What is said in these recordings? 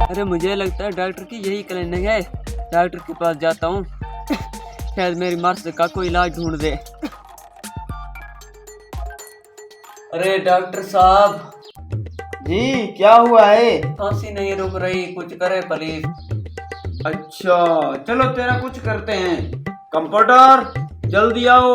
अरे मुझे लगता है डॉक्टर की यही क्लिनिक है। डॉक्टर के पास जाता हूँ, शायद मेरी मर्ज का कोई इलाज ढूंढ दे। अरे डॉक्टर साहब जी क्या हुआ है? खांसी नहीं रुक रही, कुछ करे प्लीज। अच्छा चलो तेरा कुछ करते हैं। कंप्यूटर जल्दी आओ।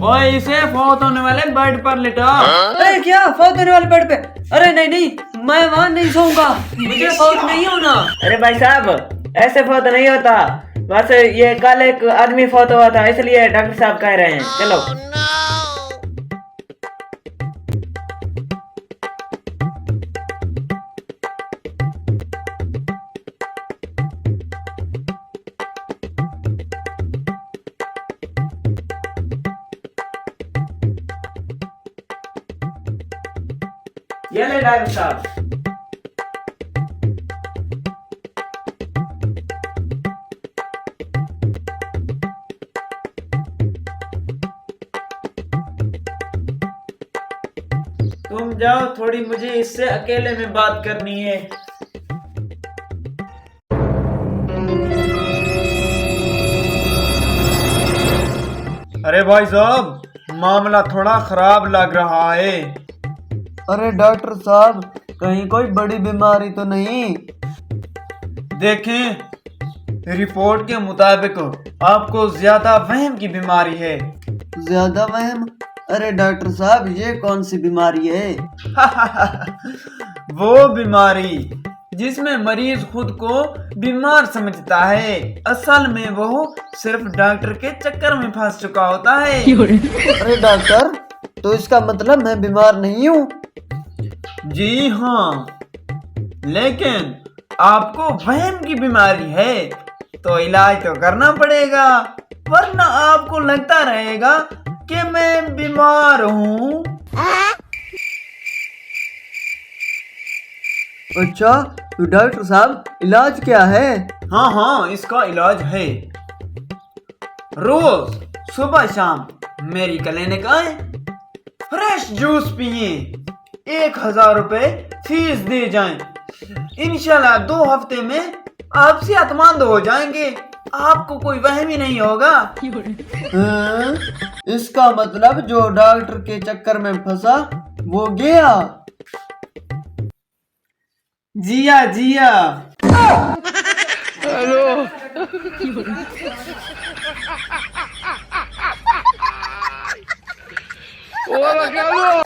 ओए इसे फौत होने वाले बेड पर लिटा। अरे क्या फौत होने वाले बेड पे? अरे नहीं नहीं, मैं वहां नहीं सोऊंगा, मुझे फौत नहीं होना। अरे भाई साहब ऐसे फौत नहीं होता, बस ये कल एक आदमी फौत हुआ था इसलिए डॉक्टर साहब कह रहे हैं। चलो ये ले डॉक्टर साहब। तुम जाओ, थोड़ी मुझे इससे अकेले में बात करनी है। अरे भाई साहब मामला थोड़ा खराब लग रहा है। अरे डॉक्टर साहब कहीं कोई बड़ी बीमारी तो नहीं? देखें रिपोर्ट के मुताबिक आपको ज्यादा वहम की बीमारी है। ज्यादा वहम? अरे डॉक्टर साहब ये कौन सी बीमारी है? वो बीमारी जिसमें मरीज खुद को बीमार समझता है, असल में वो सिर्फ डॉक्टर के चक्कर में फंस चुका होता है। अरे डॉक्टर तो इसका मतलब मैं बीमार नहीं हूँ? जी हाँ, लेकिन आपको वहम की बीमारी है तो इलाज तो करना पड़ेगा, वरना आपको लगता रहेगा कि मैं बीमार हूँ। अच्छा तो डॉक्टर साहब इलाज क्या है? हाँ हाँ इसका इलाज है। रोज सुबह शाम मेरी क्लिनिक आए, फ्रेश जूस पिए, 1000 रुपए फीस दे जाएं। इंशाल्लाह 2 हफ्ते में आप सेहतमंद हो जाएंगे, आपको कोई वहम ही नहीं होगा। इसका मतलब जो डॉक्टर के चक्कर में फंसा वो गया? जिया जिया।